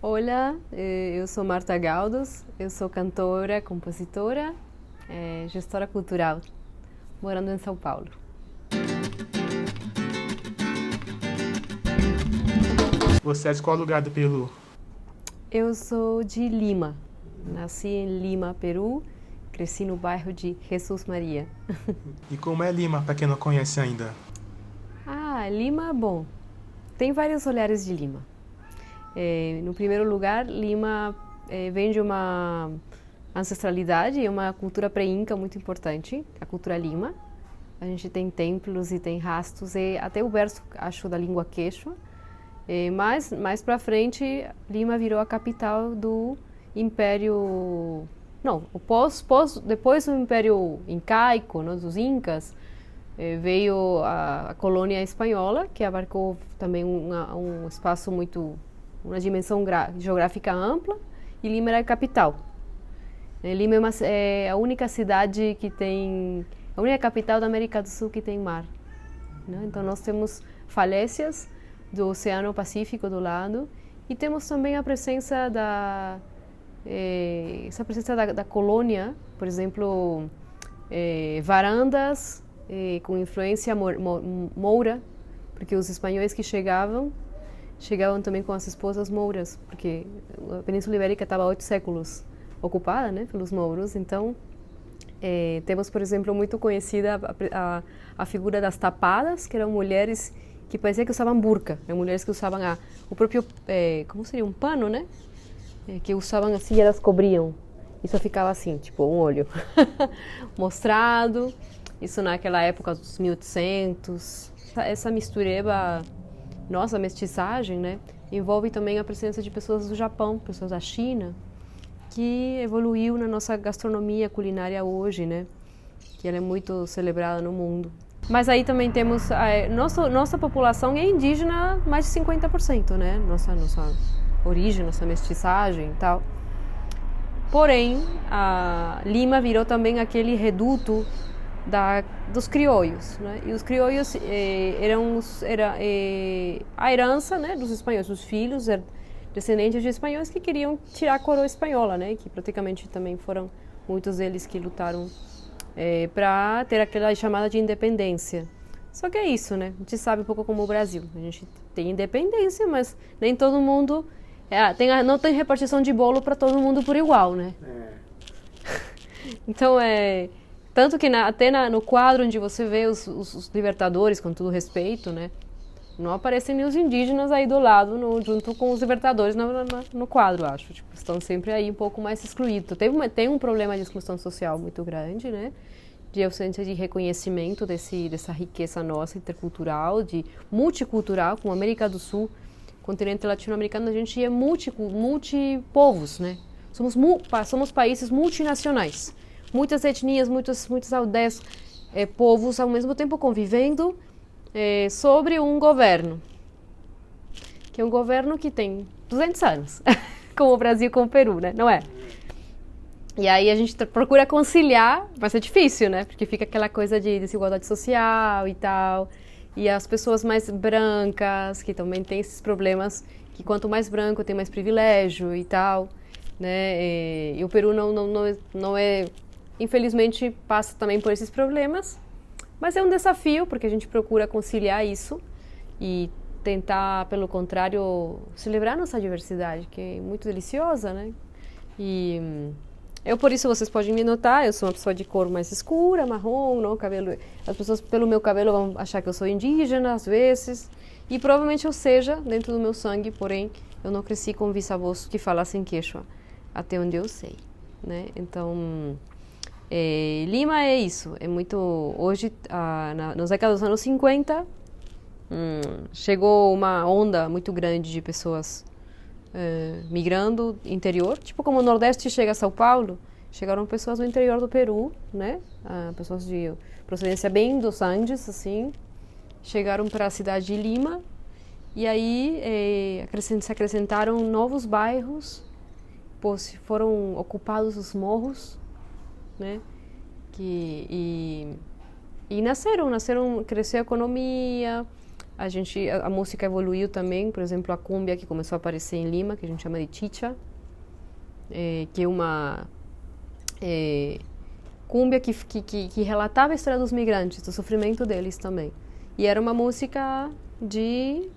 Olá, eu sou Marta Gaudos, eu sou cantora, compositora, gestora cultural, morando em São Paulo. Você é de qual lugar do Peru? Eu sou de Lima, nasci em Lima, Peru, cresci no bairro de Jesus Maria. E como é Lima, para quem não conhece ainda? Lima, bom, tem vários olhares de Lima. No primeiro lugar, Lima vem de uma ancestralidade e uma cultura pré-inca muito importante, a cultura Lima. A gente tem templos e tem rastros, e até o berço, acho, da língua quechua. Mas mais para frente, Lima virou a capital do Império... Não, depois do Império Incaico, né, dos Incas, veio a colônia espanhola, que abarcou também um espaço muito... uma dimensão geográfica ampla, e Lima era a capital. Lima é a única cidade que tem... a única capital da América do Sul que tem mar, né? Então nós temos falésias do Oceano Pacífico do lado, e temos também a presença da colônia, por exemplo, varandas com influência moura, porque os espanhóis que chegavam também com as esposas mouras, porque a Península Ibérica estava há 8 séculos ocupada, né, pelos mouros. Então temos, por exemplo, muito conhecida a figura das tapadas, que eram mulheres que parecia que usavam burca, né? Mulheres que usavam o próprio, como seria, um pano, né? Que usavam assim e elas cobriam. E só ficava assim, tipo um olho mostrado. Isso naquela época dos 1800. Essa mistureba, nossa, mestiçagem, né? Envolve também a presença de pessoas do Japão, pessoas da China, que evoluiu na nossa gastronomia culinária hoje, né? Que ela é muito celebrada no mundo. Mas aí também temos, nossa população é indígena mais de 50%, né? Nossa origem, nossa mestiçagem e tal. Porém, a Lima virou também aquele reduto dos crioulos, né? E os crioulos era a herança, né, dos espanhóis, os filhos descendentes de espanhóis que queriam tirar a coroa espanhola, né? Que praticamente também foram muitos deles que lutaram para ter aquela chamada de independência. Só que é isso, né? A gente sabe um pouco como o Brasil. A gente tem independência, mas nem todo mundo... não tem repartição de bolo para todo mundo por igual, né? Então, tanto que até no quadro onde você vê os libertadores, com todo respeito, né? Não aparecem nem os indígenas aí do lado, junto com os libertadores no quadro, acho. Tipo, estão sempre aí um pouco mais excluídos. Tem um problema de exclusão social muito grande, né? De ausência de reconhecimento dessa riqueza nossa, intercultural, de multicultural, como a América do Sul, continente latino-americano, a gente é multipovos, né? Somos países multinacionais. Muitas etnias, muitas aldeias, povos ao mesmo tempo convivendo sobre um governo, que é um governo que tem 200 anos, como o Brasil, como o Peru, né? Não é? E aí a gente procura conciliar, mas é difícil, né? Porque fica aquela coisa de desigualdade social e tal, e as pessoas mais brancas, que também têm esses problemas, que quanto mais branco tem mais privilégio e tal, né? E o Peru não é, infelizmente, passa também por esses problemas. Mas é um desafio, porque a gente procura conciliar isso e tentar, pelo contrário, celebrar nossa diversidade, que é muito deliciosa, né? E por isso, vocês podem me notar, eu sou uma pessoa de cor mais escura, marrom, não, cabelo... As pessoas, pelo meu cabelo, vão achar que eu sou indígena, às vezes, e provavelmente eu seja, dentro do meu sangue, porém, eu não cresci com bisavós que falassem quechua, até onde eu sei, né? Então... Lima é isso, é muito... Hoje, nas décadas dos anos 50, chegou uma onda muito grande de pessoas migrando interior, tipo como o Nordeste chega a São Paulo, chegaram pessoas do interior do Peru, né? Pessoas de procedência bem dos Andes, assim, chegaram para a cidade de Lima, e aí se acrescentaram novos bairros, foram ocupados os morros, né? E nasceram, cresceu a economia, A música evoluiu também, por exemplo, a cúmbia que começou a aparecer em Lima, que a gente chama de chicha, que é uma cúmbia que relatava a história dos migrantes, do sofrimento deles também. E era uma música de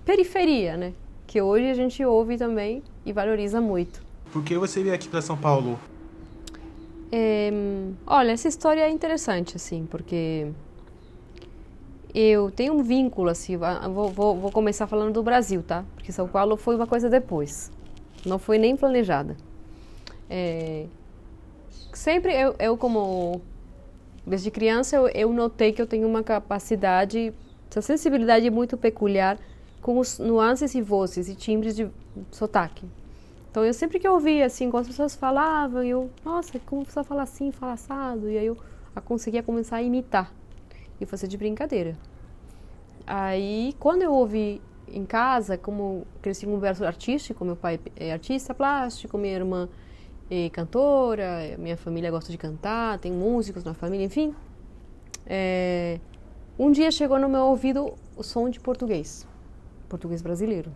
periferia, né? Que hoje a gente ouve também e valoriza muito. Por que você veio aqui para São Paulo? Olha, essa história é interessante, assim, porque eu tenho um vínculo, assim, vou começar falando do Brasil, tá? Porque São Paulo foi uma coisa depois, não foi nem planejada. Sempre eu como, desde criança, eu notei que eu tenho uma capacidade, essa sensibilidade muito peculiar com os nuances e vozes e timbres de sotaque. Então, eu sempre que eu ouvia, assim, quando as pessoas falavam, nossa, como a pessoa fala assim, fala assado, e aí eu conseguia começar a imitar e fazer de brincadeira. Aí, quando eu ouvi em casa, como cresci com um berço artístico, meu pai é artista plástico, minha irmã é cantora, minha família gosta de cantar, tem músicos na família, enfim. Um dia chegou no meu ouvido o som de português brasileiro.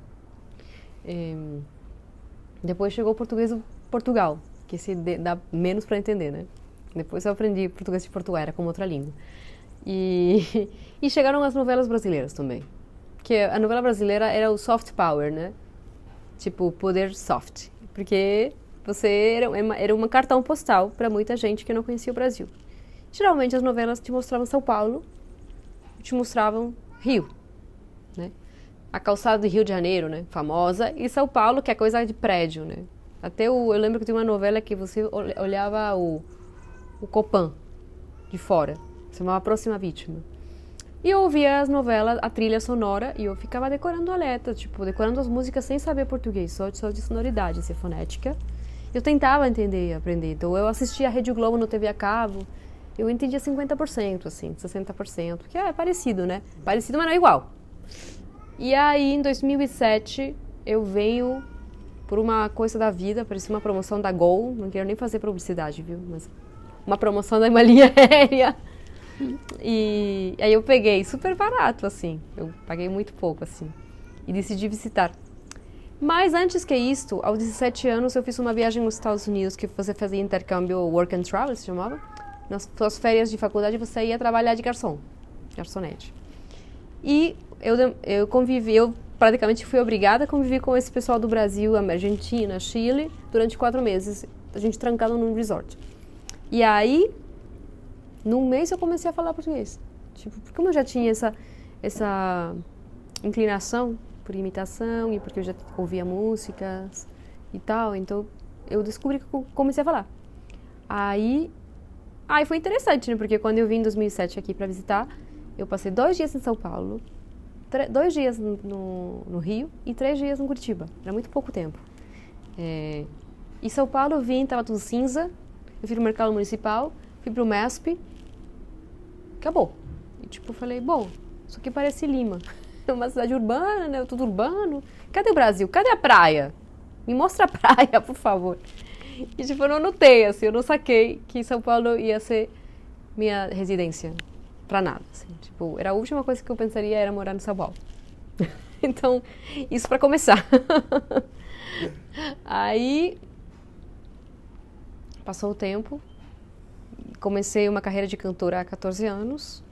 Depois chegou o português do Portugal, que dá menos para entender, né? Depois eu aprendi português de Portugal, era como outra língua. E chegaram as novelas brasileiras também. Que a novela brasileira era o soft power, né? Tipo, poder soft. Porque você era uma cartão postal para muita gente que não conhecia o Brasil. Geralmente as novelas te mostravam São Paulo, te mostravam Rio, né? A calçada do Rio de Janeiro, né, famosa, e São Paulo, que é coisa de prédio, né. Eu lembro que tem uma novela que você olhava o Copan de fora, se chamava Próxima Vítima. E eu ouvia as novelas, a trilha sonora, e eu ficava decorando a letra, tipo, decorando as músicas sem saber português, só de sonoridade, assim, fonética. Eu tentava entender e aprender, então eu assistia a Rede Globo no TV a cabo, eu entendia 50%, assim, 60%, que é parecido, né, parecido, mas não é igual. E aí, em 2007, eu venho por uma coisa da vida, parecia uma promoção da Gol, não quero nem fazer publicidade, viu? Mas uma promoção da uma linha aérea. E aí eu peguei super barato, assim, eu paguei muito pouco, assim, e decidi visitar. Mas antes que isso, aos 17 anos, eu fiz uma viagem nos Estados Unidos, que você fazia intercâmbio work and travel, se chamava. Nas suas férias de faculdade, você ia trabalhar de garçonete. E eu convivi, eu praticamente fui obrigada a conviver com esse pessoal do Brasil, Argentina, Chile, durante 4 meses, a gente trancado num resort. E aí, num mês eu comecei a falar português. Tipo, porque como eu já tinha essa inclinação por imitação e porque eu já ouvia músicas e tal, então eu descobri que eu comecei a falar. Aí foi interessante, né? Porque quando eu vim em 2007 aqui para visitar, eu passei 2 dias em São Paulo, 2 dias no Rio e 3 dias em Curitiba. Era muito pouco tempo. Em São Paulo eu vim, estava tudo cinza. Eu fui pro mercado municipal, fui pro MESP. Acabou. E tipo, eu falei, bom, isso aqui parece Lima. É uma cidade urbana, né? Tudo urbano. Cadê o Brasil? Cadê a praia? Me mostra a praia, por favor. E tipo, eu não notei, assim, eu não saquei que São Paulo ia ser minha residência. Pra nada, assim, tipo, era a última coisa que eu pensaria era morar no São Paulo. Então, isso pra começar. Aí, passou o tempo, comecei uma carreira de cantora há 14 anos,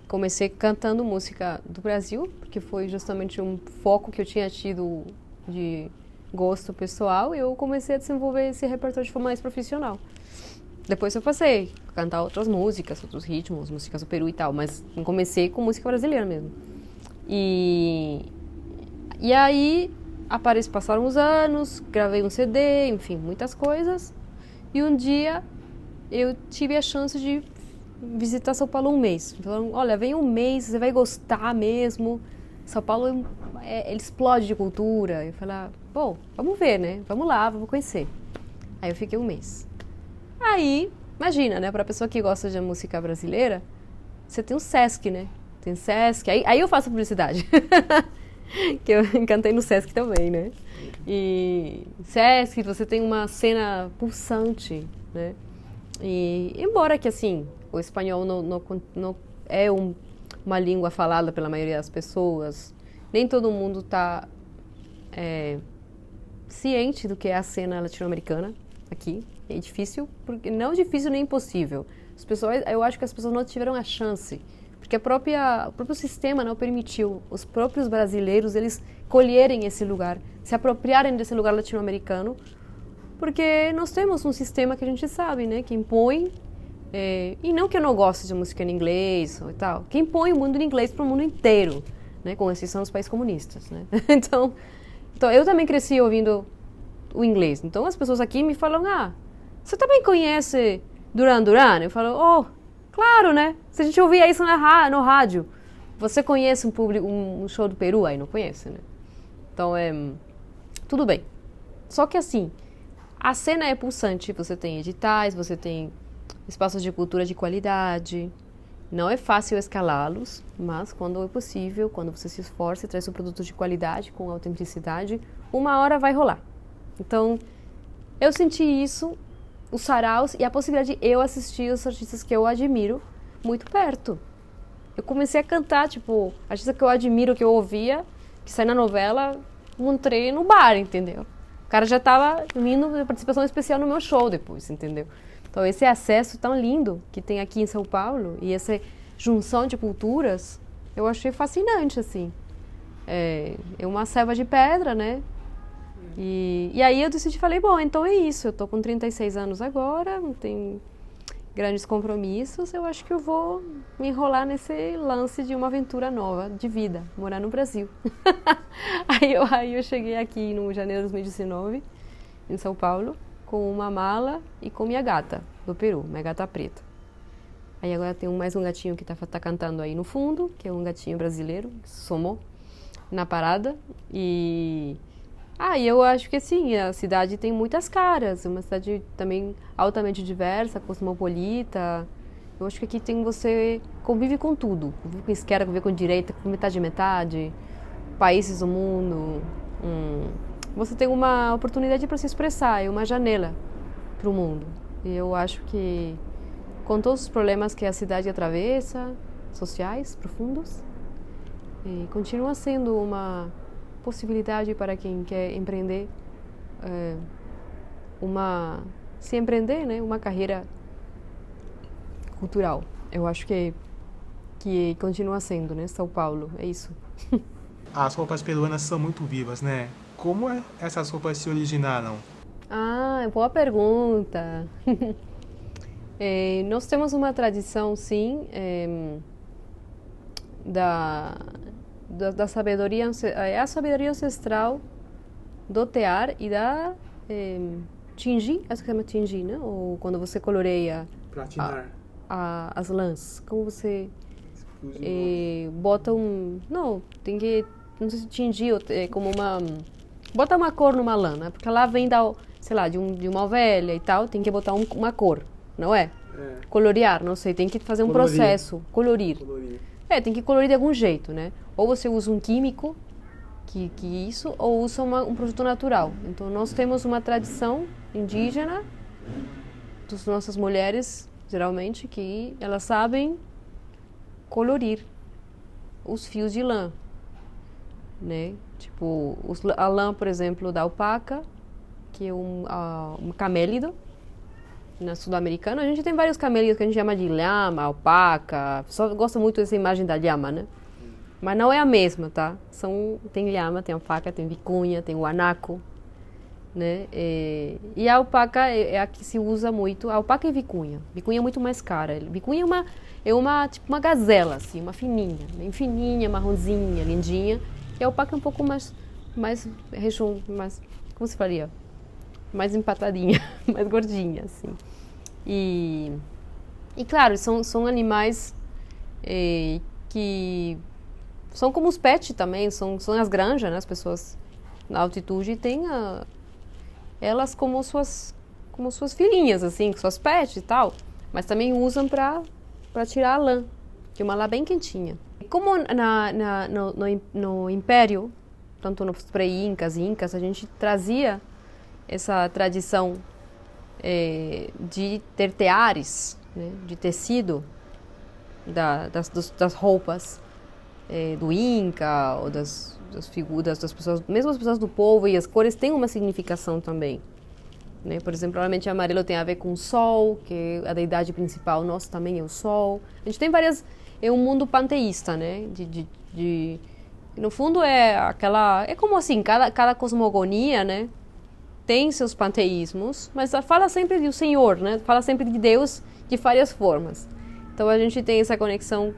comecei cantando música do Brasil, porque foi justamente um foco que eu tinha tido de gosto pessoal, e eu comecei a desenvolver esse repertório de forma mais profissional. Depois eu passei a cantar outras músicas, outros ritmos, músicas do Peru e tal, mas comecei com música brasileira mesmo. E aí passaram os anos, gravei um CD, enfim, muitas coisas. E um dia eu tive a chance de visitar São Paulo um mês. Falaram, olha, vem um mês, você vai gostar mesmo. São Paulo ele explode de cultura. Eu falei, bom, vamos ver, né? Vamos lá, vamos conhecer. Aí eu fiquei um mês. Aí, imagina, né? Para a pessoa que gosta de música brasileira, você tem o Sesc, né? Tem Sesc. Aí eu faço publicidade. Que eu cantei no Sesc também, né? E Sesc, você tem uma cena pulsante, né? E embora que, assim, o espanhol não é uma língua falada pela maioria das pessoas. Nem todo mundo está ciente do que é a cena latino-americana aqui. É difícil, porque não difícil nem impossível. As pessoas, eu acho que as pessoas não tiveram a chance, porque o próprio sistema não permitiu os próprios brasileiros eles colherem esse lugar, se apropriarem desse lugar latino-americano, porque nós temos um sistema que a gente sabe, né, que impõe, e não que eu não goste de música em inglês e tal, que impõe o mundo em inglês para o mundo inteiro, né, com exceção dos países comunistas, né? Então eu também cresci ouvindo o inglês. Então as pessoas aqui me falam, você também conhece Duran Duran? Eu falo, claro, né? Se a gente ouvia isso no rádio. Você conhece um show do Peru? Aí não conhece, né? Então, tudo bem. Só que assim, a cena é pulsante. Você tem editais, você tem espaços de cultura de qualidade. Não é fácil escalá-los, mas quando é possível, quando você se esforça e traz um produto de qualidade, com autenticidade, uma hora vai rolar. Então, eu senti isso, os saraus e a possibilidade de eu assistir os artistas que eu admiro muito perto. Eu comecei a cantar, artista que eu admiro, que eu ouvia, que sai na novela, encontrei no bar, entendeu? O cara já estava vindo de participação especial no meu show depois, entendeu? Então, esse acesso tão lindo que tem aqui em São Paulo e essa junção de culturas, eu achei fascinante, assim. É uma selva de pedra, né? E aí eu falei, bom, então é isso, eu tô com 36 anos agora, não tenho grandes compromissos, eu acho que eu vou me enrolar nesse lance de uma aventura nova, de vida, morar no Brasil. Aí eu cheguei aqui no janeiro de 2019, em São Paulo, com uma mala e com minha gata, do Peru, minha gata preta. Aí agora tem mais um gatinho que tá cantando aí no fundo, que é um gatinho brasileiro, que somou na parada. E eu acho que sim, a cidade tem muitas caras, é uma cidade também altamente diversa, cosmopolita. Eu acho que aqui você convive com tudo, convive com esquerda, convive com direita, com metade, países do mundo. Você tem uma oportunidade para se expressar, é uma janela para o mundo. E eu acho que, com todos os problemas que a cidade atravessa, sociais, profundos, continua sendo uma possibilidade para quem quer empreender, se empreender, né, uma carreira cultural. Eu acho que continua sendo, né, São Paulo, é isso. As roupas peruanas são muito vivas, né? Como essas roupas se originaram? Boa pergunta. Nós temos uma tradição, sim, da sabedoria, a sabedoria ancestral do tear e da tingir, acho que chama tingir, né? Ou quando você coloreia as lãs, como você bota não sei se tingir, como bota uma cor numa lã, né? Porque lá vem de uma ovelha e tal, tem que botar uma cor, não é? Colorear, não sei, tem que fazer um processo, colorir. Tem que colorir de algum jeito, né? Ou você usa um químico, ou usa um produto natural. Então, nós temos uma tradição indígena das nossas mulheres, geralmente, que elas sabem colorir os fios de lã, né? Tipo, a lã, por exemplo, da alpaca, que é um camélido, na sul-americana. A gente tem vários camélidos que a gente chama de lhama, alpaca. Só gosto muito dessa imagem da lhama, né? Mas não é a mesma, tá? Tem lhama, tem alpaca, tem vicunha, tem guanaco, né? E a alpaca é a que se usa muito. A alpaca e vicunha. Vicunha é muito mais cara. Vicunha é tipo uma gazela, assim, uma fininha. Bem fininha, marronzinha, lindinha. E a alpaca é um pouco mais como se faria? Mais empatadinha, mais gordinha, assim. E claro, são animais que são como os pets também, são as granjas, né? As pessoas na altitude têm elas como suas filhinhas, assim, suas pets e tal, mas também usam para tirar a lã, que é uma lã bem quentinha. Como no Império, tanto nos pré-incas e incas, a gente trazia essa tradição de ter teares, né, de tecido, das roupas do Inca, ou das figuras das pessoas, mesmo as pessoas do povo, e as cores têm uma significação também. Né? Por exemplo, provavelmente amarelo tem a ver com o sol, que a deidade principal nossa também é o sol. A gente tem várias... É um mundo panteísta, né? No fundo é como assim, cada cosmogonia, né? Tem seus panteísmos, mas fala sempre do Senhor, né? Fala sempre de Deus de várias formas. Então a gente tem essa conexão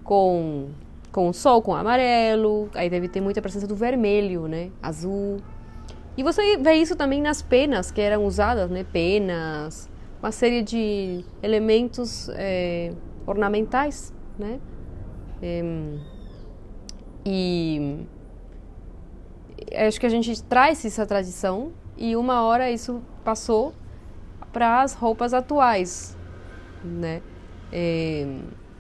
com o sol, com o amarelo, aí deve ter muita presença do vermelho, né? Azul. E você vê isso também nas penas que eram usadas, né? Penas, uma série de elementos ornamentais, né? E acho que a gente traz essa tradição e uma hora isso passou para as roupas atuais, né?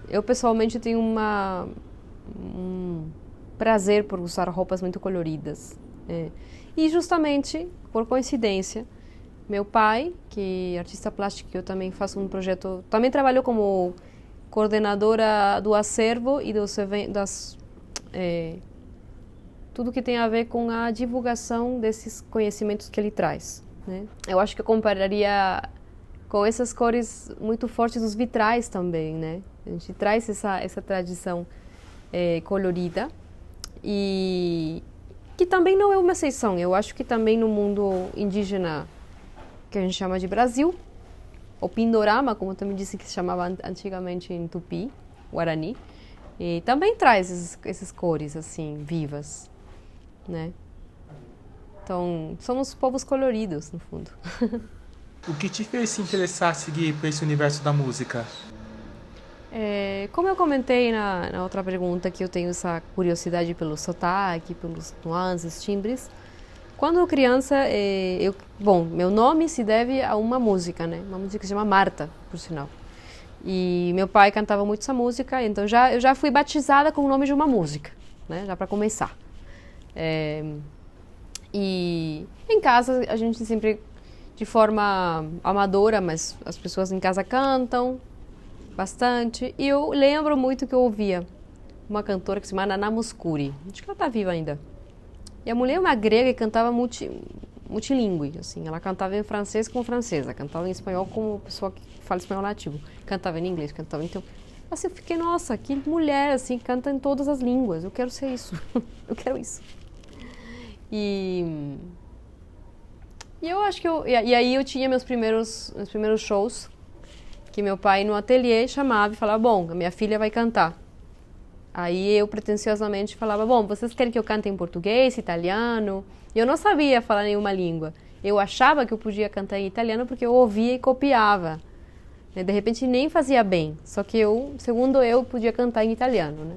Eu pessoalmente tenho um prazer por usar roupas muito coloridas. E justamente, por coincidência, meu pai, que é artista plástico, eu também faço um projeto, também trabalho como coordenadora do acervo e tudo que tem a ver com a divulgação desses conhecimentos que ele traz, né? Eu acho que eu compararia com essas cores muito fortes dos vitrais também, né? A gente traz essa tradição colorida e que também não é uma exceção. Eu acho que também no mundo indígena, que a gente chama de Brasil, o Pindorama, como também disse que se chamava antigamente em Tupi, Guarani, e também traz essas cores assim vivas, né? Então, somos povos coloridos, no fundo. O que te fez se interessar a seguir por esse universo da música? Como eu comentei na outra pergunta, que eu tenho essa curiosidade pelo sotaque, pelos nuances, timbres. Quando eu criança, meu nome se deve a uma música, né? Uma música que se chama Marta, por sinal. E meu pai cantava muito essa música, então eu já fui batizada com o nome de uma música, né? Já para começar. E em casa a gente sempre, de forma amadora, mas as pessoas em casa cantam bastante. E eu lembro muito que eu ouvia uma cantora que se chama Naná Mouskouri. Acho que ela está viva ainda. E a mulher é uma grega e cantava multilingüe, assim. Ela cantava em francês com francesa, cantava em espanhol com pessoa que fala espanhol nativo, cantava em inglês, cantava... Então, assim, eu fiquei, nossa, que mulher, assim, canta em todas as línguas. Eu quero ser isso. Eu quero isso. E eu acho que e aí eu tinha meus primeiros shows, que meu pai no ateliê chamava e falava, bom, a minha filha vai cantar. Aí eu pretensiosamente falava, bom, vocês querem que eu cante em português, italiano? Eu não sabia falar nenhuma língua. Eu achava que eu podia cantar em italiano porque eu ouvia e copiava. De repente nem fazia bem, só que segundo eu, podia cantar em italiano, né?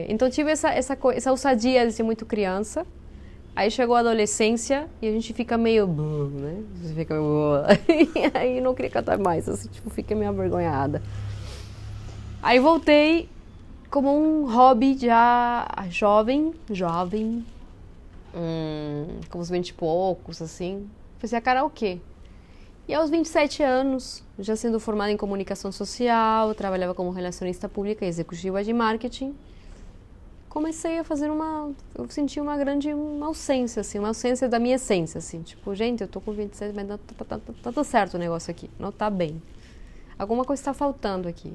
Então tive essa ousadia de ser muito criança. Aí chegou a adolescência e a gente fica meio... né? Você fica meio... E aí não queria cantar mais, assim, tipo, fiquei meio avergonhada. Aí voltei como um hobby já jovem, com uns 20 e poucos, assim. Fazia karaokê. E aos 27 anos, já sendo formada em comunicação social, trabalhava como relacionista pública e executiva de marketing, comecei a fazer eu senti uma ausência, assim, uma ausência da minha essência, assim, tipo, gente, eu tô com 27, mas não tá tudo certo o negócio aqui, não tá bem. Alguma coisa está faltando aqui.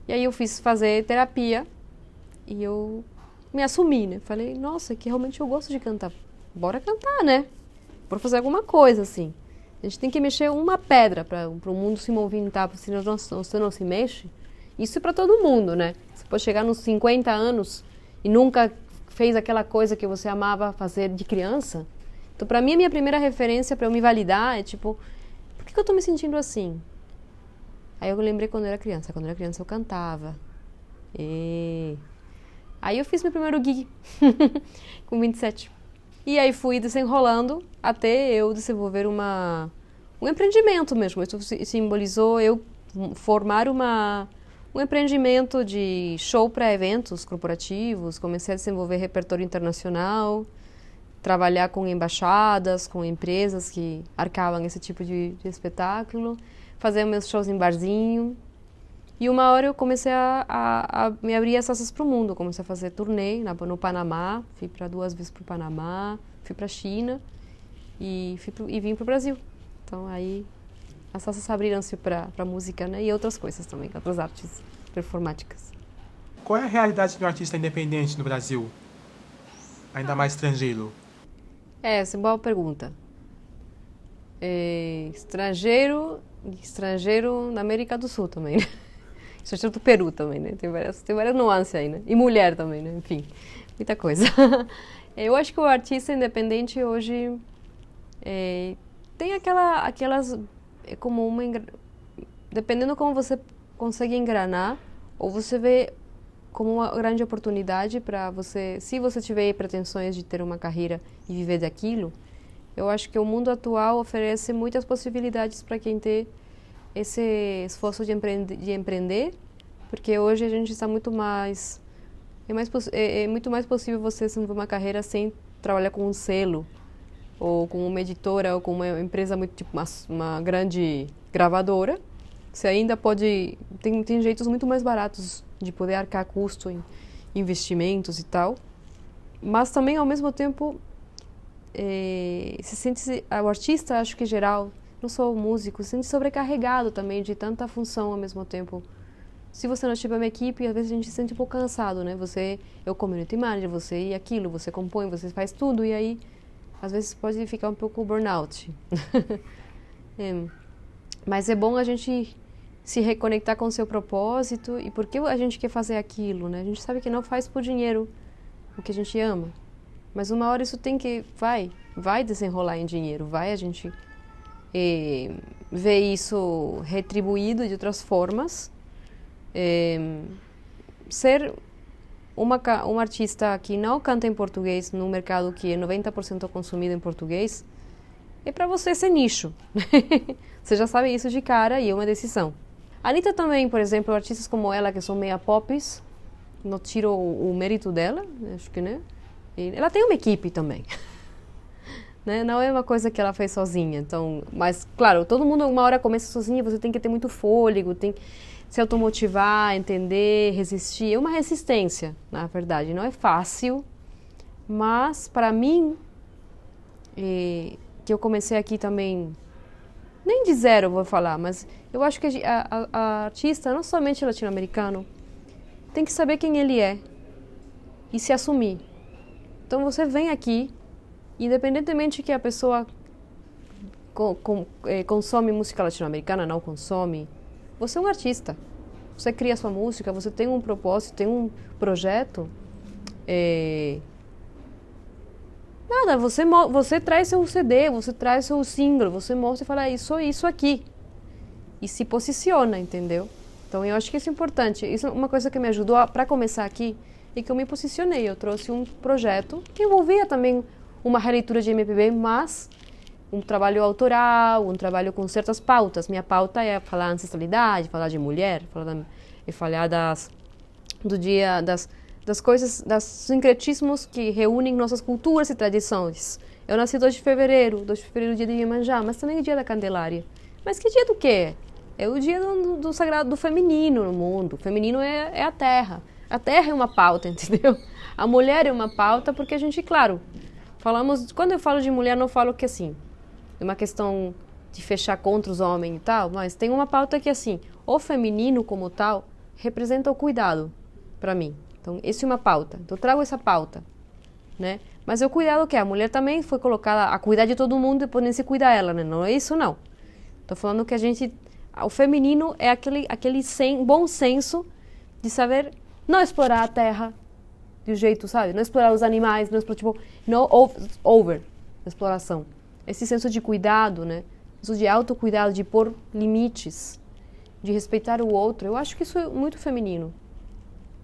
E aí eu fiz fazer terapia e eu me assumi, né? Falei, nossa, que realmente eu gosto de cantar. Bora cantar, né? Bora fazer alguma coisa, assim. A gente tem que mexer uma pedra para o mundo se movimentar, porque se você não se mexe. Isso é para todo mundo, né? Você pode chegar nos 50 anos e nunca fez aquela coisa que você amava fazer de criança. Então, para mim, a minha primeira referência para eu me validar é tipo, por que eu tô me sentindo assim? Aí eu lembrei quando eu era criança. Quando eu era criança eu cantava. Aí eu fiz meu primeiro gig com 27. E aí fui desenrolando até eu desenvolver um empreendimento mesmo. Isso simbolizou eu formar um empreendimento de show para eventos corporativos. Comecei a desenvolver repertório internacional, trabalhar com embaixadas, com empresas que arcavam esse tipo de espetáculo, fazer meus shows em barzinho. E uma hora eu comecei a me abrir as asas para o mundo. Comecei a fazer turnê no Panamá, fui para 2 vezes para o Panamá, fui para a China e vim para o Brasil. Então aí as asas abriram-se para a música, né? E outras coisas também, outras artes performáticas. Qual é a realidade de um artista independente no Brasil? Ainda mais estrangeiro. Essa é uma boa pergunta. Estrangeiro na América do Sul também, né? Estrangeiro do Peru também, né? Tem várias nuances aí, né? E mulher também, né? Enfim, muita coisa. Eu acho que o artista independente hoje tem aquelas... É como dependendo como você consegue engranar, ou você vê como uma grande oportunidade para você, se você tiver pretensões de ter uma carreira e viver daquilo, eu acho que o mundo atual oferece muitas possibilidades para quem tem esse esforço de empreender, porque hoje a gente está muito mais... É muito mais possível você desenvolver uma carreira sem trabalhar com um selo, ou com uma editora, ou com uma empresa muito tipo uma grande gravadora. Você ainda pode... Tem jeitos muito mais baratos de poder arcar custo em investimentos e tal. Mas também, ao mesmo tempo, o artista, acho que em geral, não só o músico, se sente sobrecarregado também de tanta função ao mesmo tempo. Se você não tiver uma equipe, às vezes a gente se sente um pouco cansado, né? Você é o community manager, você e aquilo, você compõe, você faz tudo, e aí, às vezes, pode ficar um pouco burnout. Mas é bom a gente se reconectar com o seu propósito e por que a gente quer fazer aquilo, né? A gente sabe que não faz por dinheiro o que a gente ama, mas uma hora isso vai desenrolar em dinheiro, a gente ver isso retribuído de outras formas. Ser uma artista que não canta em português num mercado que é 90% consumido em português, é para você ser nicho. Você já sabe isso de cara e é uma decisão. A Anitta também, por exemplo, artistas como ela, que são meia pops, não tiro o mérito dela, acho que, né? E ela tem uma equipe também. Né? Não é uma coisa que ela fez sozinha. Então, mas, claro, todo mundo uma hora começa sozinha, você tem que ter muito fôlego, tem que se automotivar, entender, resistir. É uma resistência, na verdade. Não é fácil, mas, para mim, que eu comecei aqui também... Nem de zero eu vou falar, mas eu acho que a artista, não somente latino-americano, tem que saber quem ele é e se assumir. Então você vem aqui, independentemente que a pessoa consome música latino-americana, não consome, você é um artista. Você cria sua música, você tem um propósito, tem um projeto. Nada, você traz seu CD, você traz seu single, você mostra e fala, sou isso aqui. E se posiciona, entendeu? Então, eu acho que isso é importante. Isso é uma coisa que me ajudou para começar aqui, e que eu me posicionei. Eu trouxe um projeto que envolvia também uma releitura de MPB, mas um trabalho autoral, um trabalho com certas pautas. Minha pauta é falar da ancestralidade, falar de mulher, falar das coisas, dos sincretismos que reúnem nossas culturas e tradições. Eu nasci 2 de fevereiro, dia de Iemanjá, mas também é dia da Candelária. Mas que dia do quê? É o dia do sagrado, do feminino no mundo. O feminino é a terra. A terra é uma pauta, entendeu? A mulher é uma pauta porque a gente, claro, quando eu falo de mulher, não falo que assim, é uma questão de fechar contra os homens e tal, mas tem uma pauta que assim, o feminino como tal representa o cuidado para mim. Então, essa é uma pauta. Então, eu trago essa pauta, né? Mas o cuidado que a mulher também foi colocada a cuidar de todo mundo e depois nem se cuida ela, né? Não é isso, não. Estou falando que o feminino é aquele bom senso de saber não explorar a terra de um jeito, sabe? Não explorar os animais, não explorar, tipo, não over exploração. Esse senso de cuidado, né? Senso de autocuidado, de pôr limites, de respeitar o outro. Eu acho que isso é muito feminino,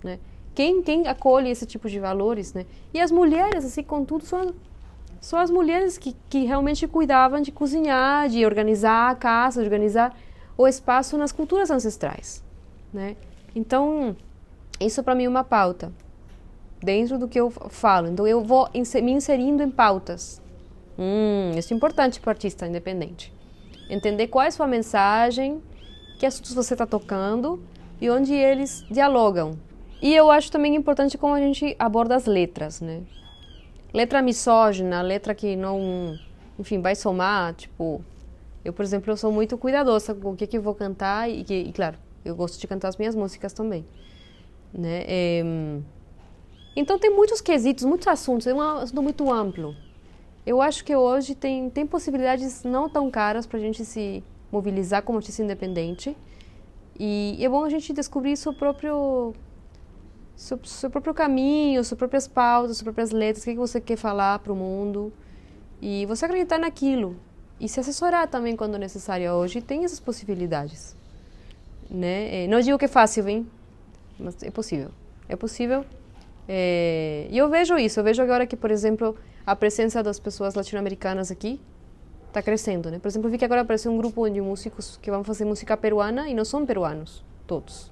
né? Quem acolhe esse tipo de valores, né? E as mulheres, assim, contudo, são as mulheres que realmente cuidavam de cozinhar, de organizar a casa, de organizar o espaço nas culturas ancestrais, né? Então, isso para mim é uma pauta, dentro do que eu falo. Então, eu vou me inserindo em pautas. Isso é importante para o artista independente. Entender qual é a sua mensagem, que assuntos você está tocando, e onde eles dialogam. E eu acho também importante como a gente aborda as letras, né? Letra misógina, letra que não, enfim, vai somar, tipo... Eu, por exemplo, eu sou muito cuidadosa com o que eu vou cantar e claro, eu gosto de cantar as minhas músicas também, né? Então tem muitos quesitos, muitos assuntos, é um assunto muito amplo. Eu acho que hoje tem possibilidades não tão caras para a gente se mobilizar como artista independente e é bom a gente descobrir seu próprio caminho, suas próprias pautas, suas próprias letras, o que você quer falar para o mundo e você acreditar naquilo. E se assessorar também quando necessário. Hoje tem essas possibilidades, né? Não digo que é fácil, hein? Mas é possível. É possível. E eu vejo isso. Eu vejo agora que, por exemplo, a presença das pessoas latino-americanas aqui está crescendo, né? Por exemplo, eu vi que agora apareceu um grupo de músicos que vão fazer música peruana e não são peruanos, todos.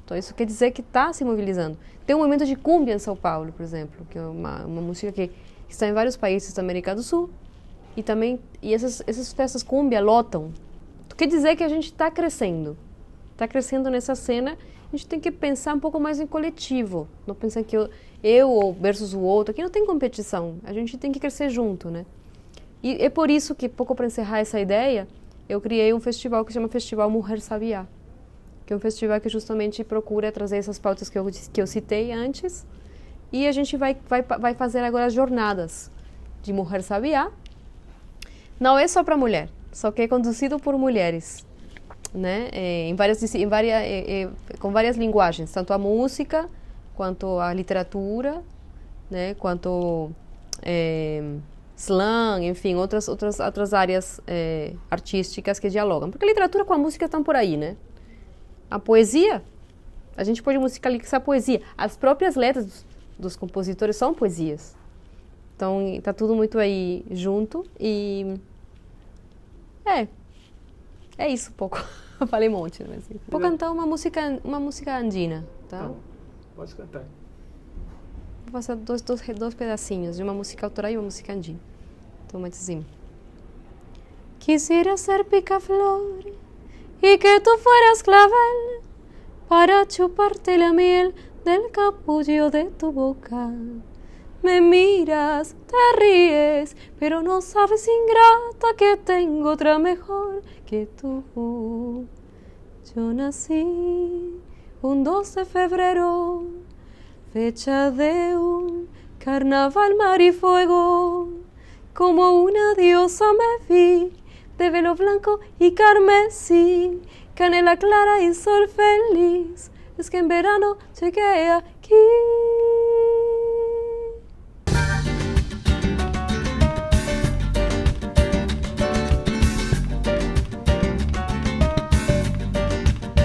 Então isso quer dizer que está se mobilizando. Tem um movimento de cumbia em São Paulo, por exemplo, que é uma música que está em vários países da América do Sul. E também, essas festas cumbia lotam. Quer dizer que a gente está crescendo nessa cena. A gente tem que pensar um pouco mais em coletivo, não pensar que eu versus o outro. Aqui não tem competição, a gente tem que crescer junto, né? E é por isso que, pouco para encerrar essa ideia, eu criei um festival que se chama Festival Mujer Sabiá, que é um festival que justamente procura trazer essas pautas que eu citei antes, e a gente vai fazer agora as jornadas de Mujer Sabiá. Não é só para mulher, só que é conduzido por mulheres, né? Com várias linguagens, tanto a música, quanto a literatura, né? Quanto slam, enfim, outras áreas artísticas que dialogam. Porque a literatura com a música estão por aí, né? A poesia, a gente pode musicalizar a poesia. As próprias letras dos compositores são poesias. Então, está tudo muito aí junto e... É isso um pouco. Eu falei um monte, mas assim. Vou cantar uma música andina, tá? Então, pode cantar. Vou passar dois pedacinhos de uma música autoral e uma música andina. Então, mais assim. Quisiera ser picaflor y que tú fueras clavel para chuparte la miel del capullo de tu boca. Me miras, te ríes, pero no sabes, ingrata, que tengo otra mejor que tú. Yo nací un 2 de febrero, fecha de un carnaval, mar y fuego. Como una diosa me vi, de velo blanco y carmesí, canela clara y sol feliz. Es que en verano llegué aquí.